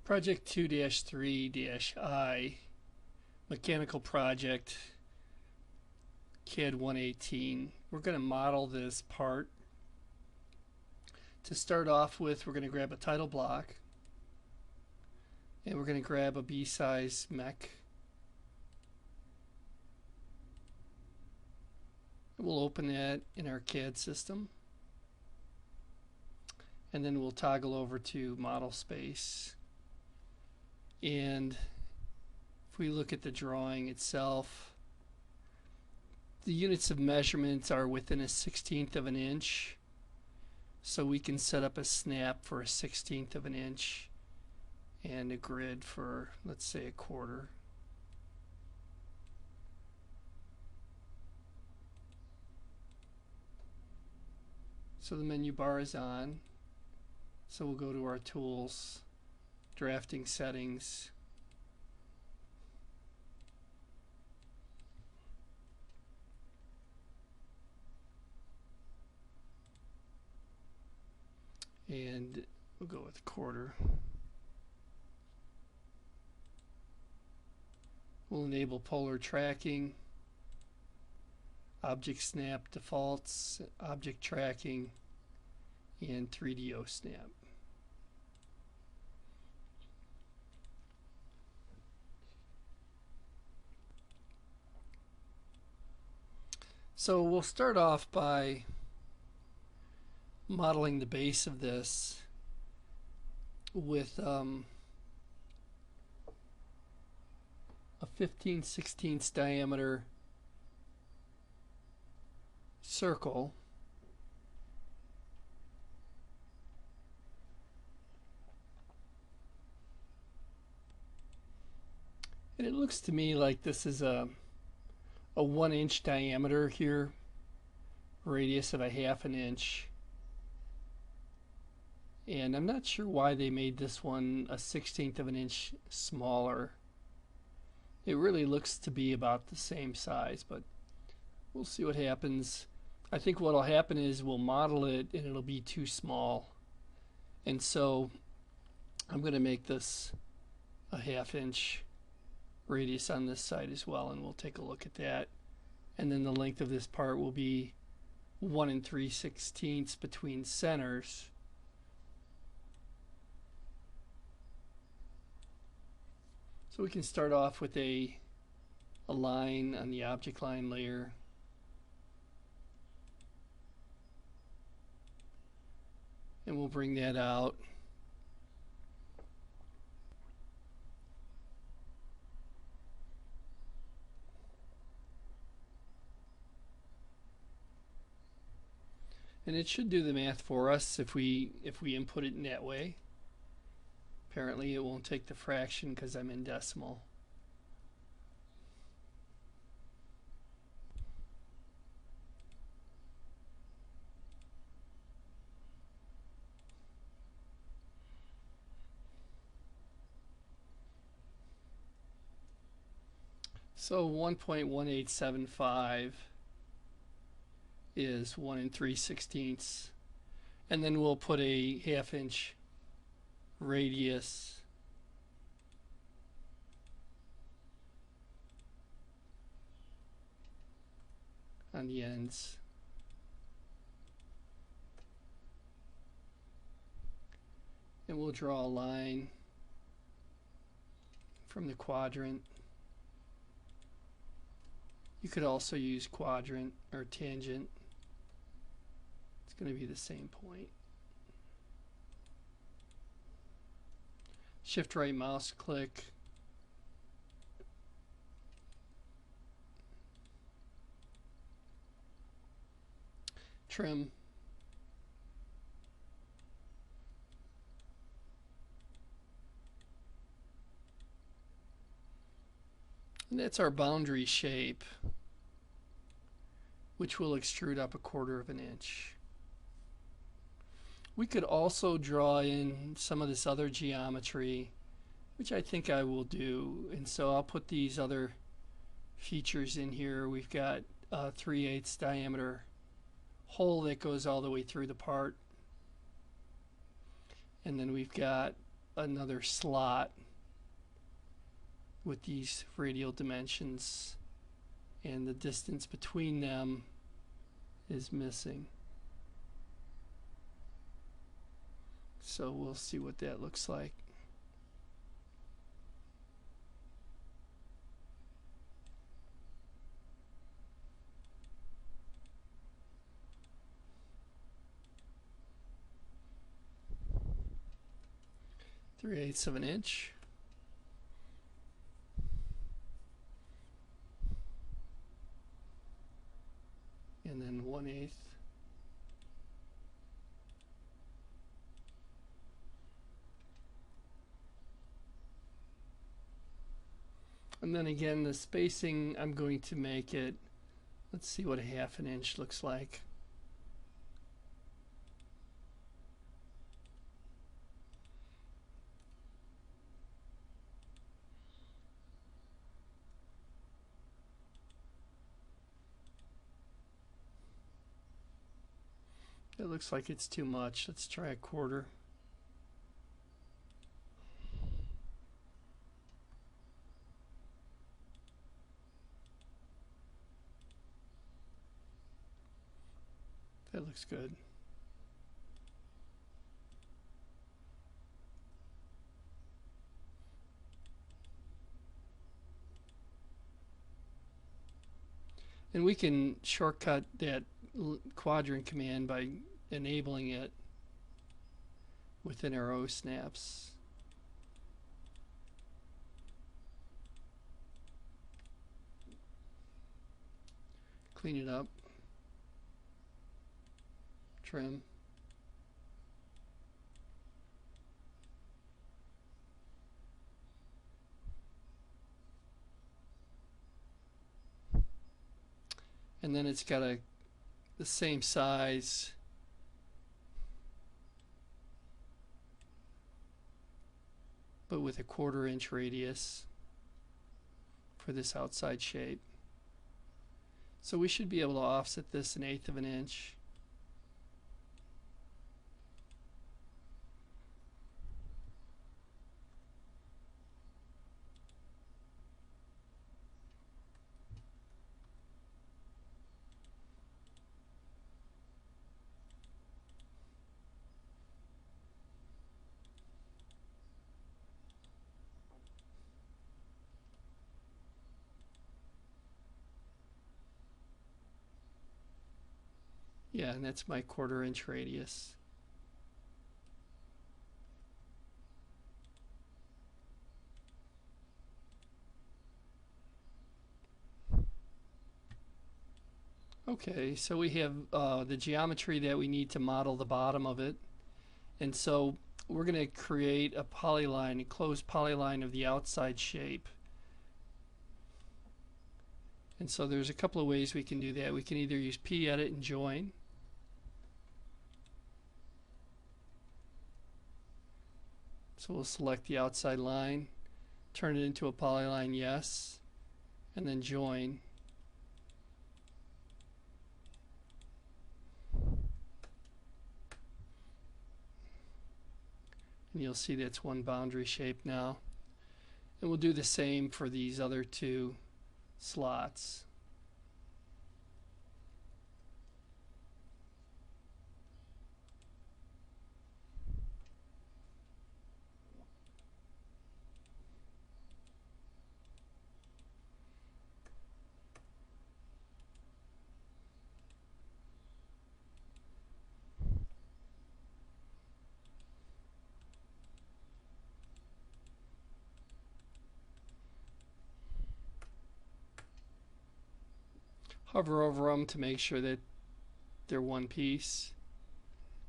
Project 2-3-I, Mechanical Project, CAD 118. We're going to model this part. To start off with, we're going to grab a title block, and we're going to grab a B-size mech. We'll open that in our CAD system, and then we'll toggle over to model space. And if we look at the drawing itself, the units of measurements are within a 1/16 of an inch, so we can set up a snap for a 1/16 of an inch and a grid for, let's say, a quarter. So the menu bar is on, so we'll go to our tools, drafting settings, and we'll go with quarter. We'll enable polar tracking, object snap defaults, object tracking, and 3DO snap. So we'll start off by modeling the base of this with a 15/16 diameter circle. And it looks to me like this is a 1-inch diameter here, radius of a 1/2 inch. And I'm not sure why they made this one a 1/16 of an inch smaller. It really looks to be about the same size, but we'll see what happens. I think what will happen is we'll model it and it'll be too small. And so I'm going to make this a 1/2 inch radius on this side as well, and we'll take a look at that. And then the length of this part will be 1 3/16 between centers. So we can start off with a line on the object line layer. And we'll bring that out. And it should do the math for us if we input it in that way. Apparently it won't take the fraction because I'm in decimal. So 1.1875 is 1 3/16, and then we'll put a 1/2 inch radius on the ends. And we'll draw a line from the quadrant. You could also use quadrant or tangent. It's going to be the same point. Shift right mouse click. Trim. And that's our boundary shape, which will extrude up a 1/4 of an inch. We could also draw in some of this other geometry, which I think I will do. And so I'll put these other features in here. We've got a 3/8 diameter hole that goes all the way through the part. And then we've got another slot with these radial dimensions, and the distance between them is missing. So we'll see what that looks like. Three-eighths of an inch. And then 1/8. And then again, the spacing, I'm going to make it, let's see what a 1/2 inch looks like. It looks like it's too much. Let's try 1/4. That looks good. And we can shortcut that quadrant command by enabling it within our O snaps. Clean it up. Trim. And then it's got the same size but with a 1/4 inch radius for this outside shape. So we should be able to offset this 1/8 of an inch. Yeah, and that's my 1/4 inch radius. Okay, so we have the geometry that we need to model the bottom of it. And so we're going to create a polyline, a closed polyline of the outside shape. And so there's a couple of ways we can do that. We can either use P-edit and join. So we'll select the outside line, turn it into a polyline, yes, and then join. And you'll see that's one boundary shape now. And we'll do the same for these other two slots. Hover over them to make sure that they're one piece.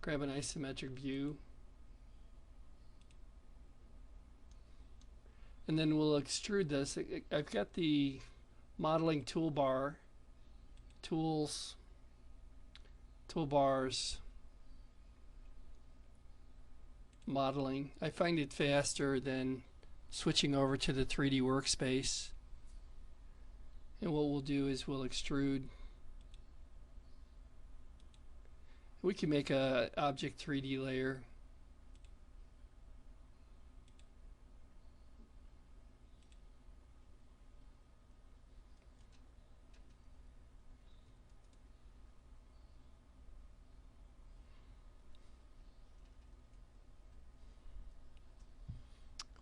Grab an isometric view. And then we'll extrude this. I've got the modeling toolbar, tools, toolbars, modeling. I find it faster than switching over to the 3D workspace. And what we'll do is we'll extrude. We can make a object 3D layer.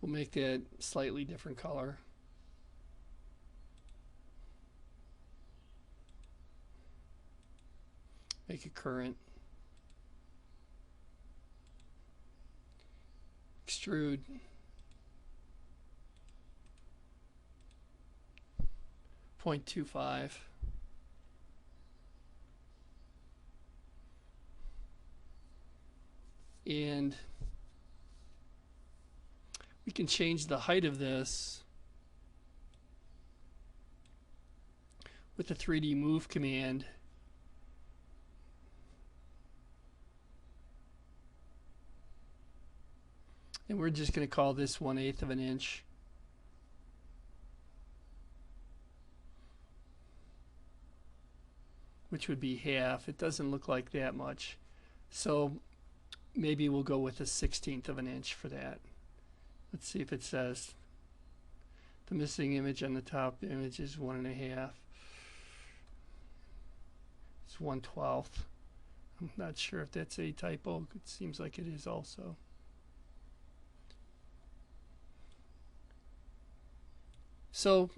We'll make that slightly different color. Make it current. Extrude. .25. And we can change the height of this with the 3D move command. And we're just going to call this 1/8 of an inch. Which would be half. It doesn't look like that much. So maybe we'll go with a 1/16 of an inch for that. Let's see if it says. The missing image on the top image is 1.5. It's 1/12. I'm not sure if that's a typo. It seems like it is also. So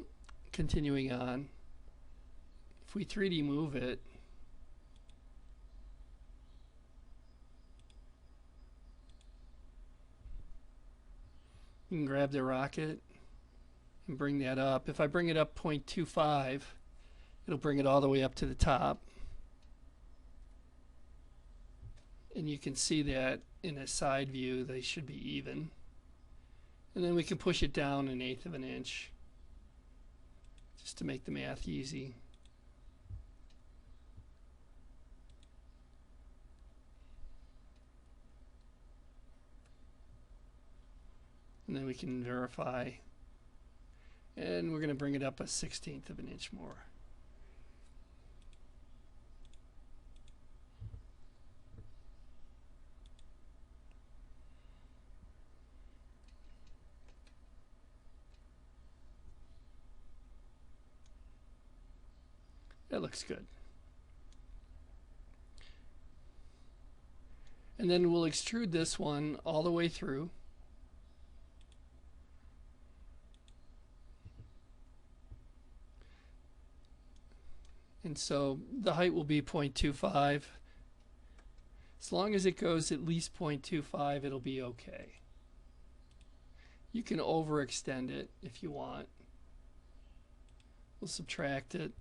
continuing on, if we 3D move it, you can grab the rocket and bring that up. If I bring it up 0.25, it'll bring it all the way up to the top. And you can see that in a side view they should be even. And then we can push it down 1/8 of an inch just to make the math easy. And then we can verify. And we're going to bring it up a 1/16 of an inch more. That looks good. And then we'll extrude this one all the way through. And so the height will be 0.25. As long as it goes at least 0.25, it'll be okay. You can overextend it if you want. We'll subtract it.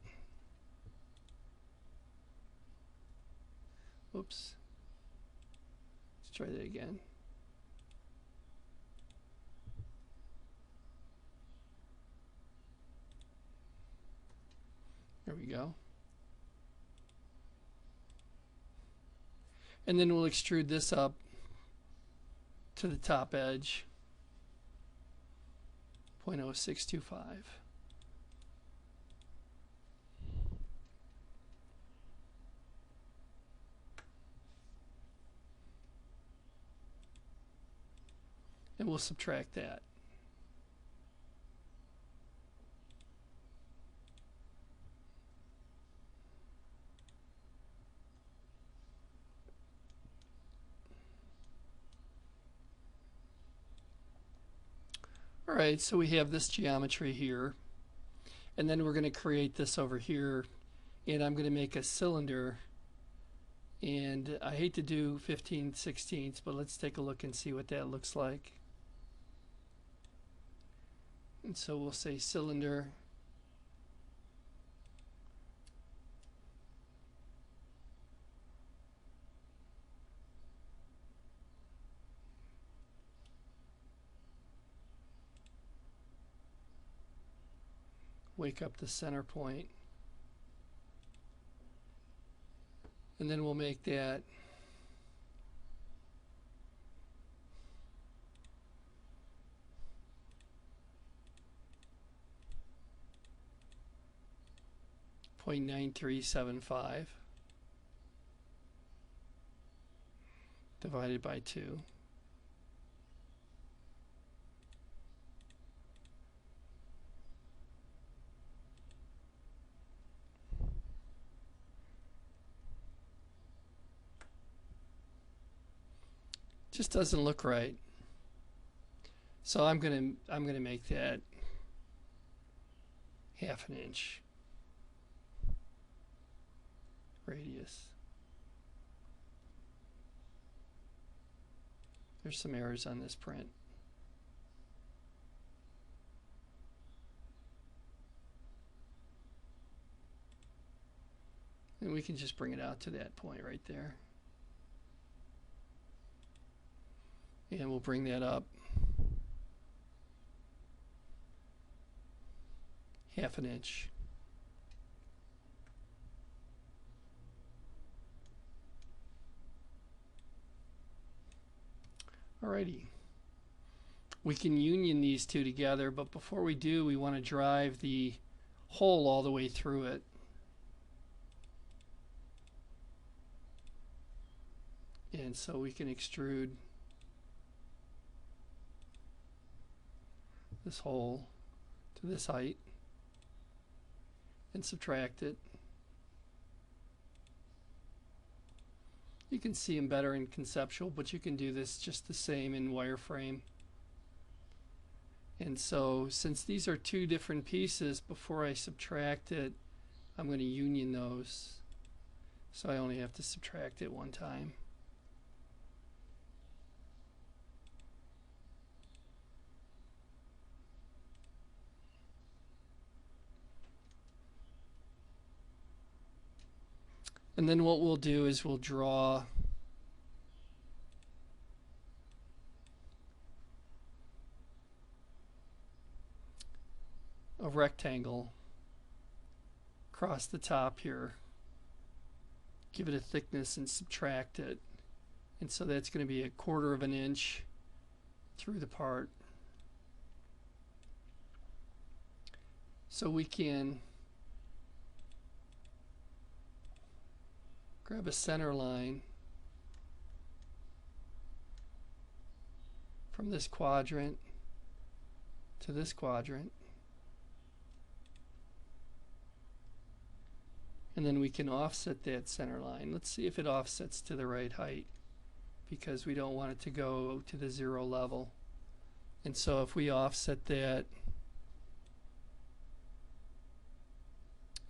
Oops. Let's try that again. There we go. And then we'll extrude this up to the top edge, 0.0625. And we'll subtract that. Alright, so we have this geometry here, and then we're going to create this over here, and I'm going to make a cylinder, and I hate to do 15/16, but let's take a look and see what that looks like. And so we'll say cylinder, wake up the center point, and then we'll make that .9375 divided by 2. Just doesn't look right. So I'm gonna make that 1/2 inch radius. There's some errors on this print. And we can just bring it out to that point right there. And we'll bring that up 1/2 inch. Alrighty. We can union these two together, but before we do, we want to drive the hole all the way through it. And so we can extrude this hole to this height and subtract it. You can see them better in conceptual, but you can do this just the same in wireframe. And so since these are two different pieces, before I subtract it, I'm going to union those. So I only have to subtract it one time. And then what we'll do is we'll draw a rectangle across the top here, give it a thickness and subtract it. And so that's going to be 1/4 inch through the part. So we can grab a center line from this quadrant to this quadrant, and then we can offset that center line. Let's see if it offsets to the right height, because we don't want it to go to the 0 level. And so if we offset that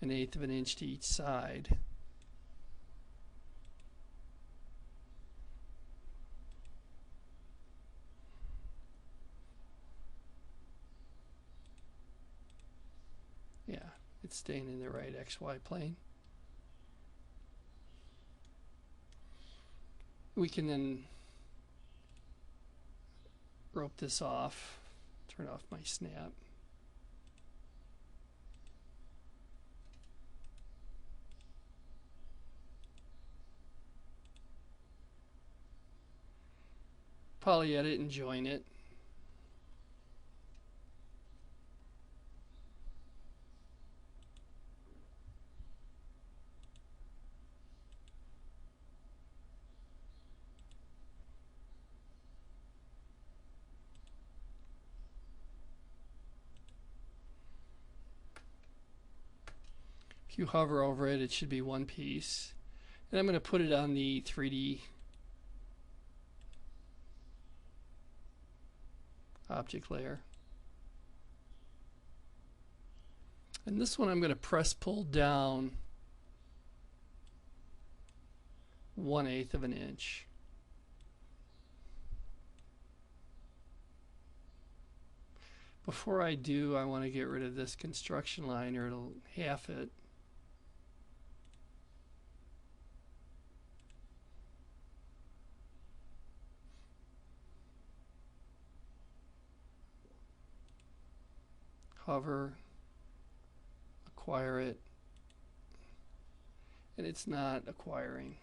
1/8 inch to each side, yeah, it's staying in the right XY plane. We can then rope this off, turn off my snap. Poly edit and join it. If you hover over it, it should be one piece. And I'm going to put it on the 3D object layer. And this one I'm going to press pull down 1/8 inch. Before I do, I want to get rid of this construction line, or it'll half it. Hover, acquire it, and it's not acquiring.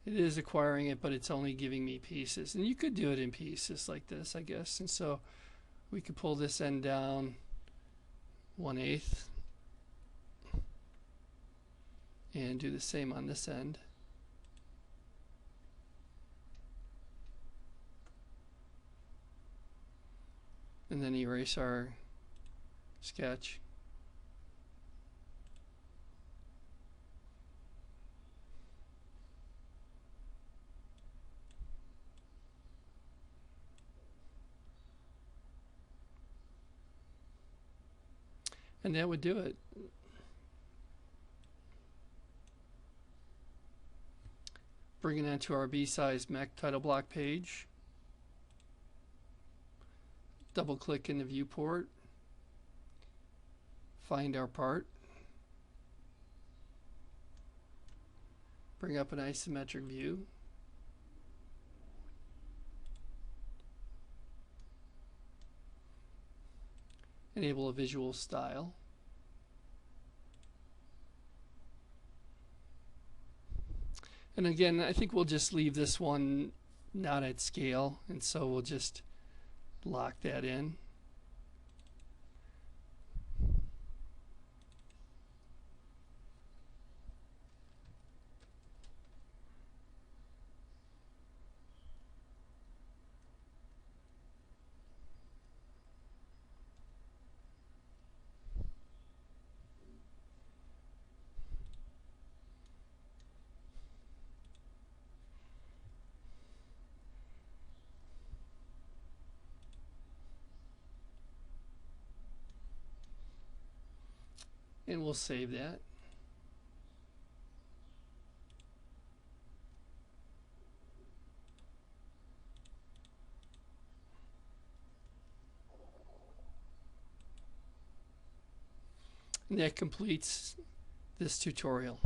It is acquiring it, but it's only giving me pieces. And you could do it in pieces like this, I guess. And so we could pull this end down 1/8 and do the same on this end. And then erase our sketch. And that would do it. Bring it onto our B-size mech title block page. Double click in the viewport. Find our part. Bring up an isometric view. Enable a visual style. And again, I think we'll just leave this one not at scale, and so we'll just lock that in. And we'll save that. And that completes this tutorial.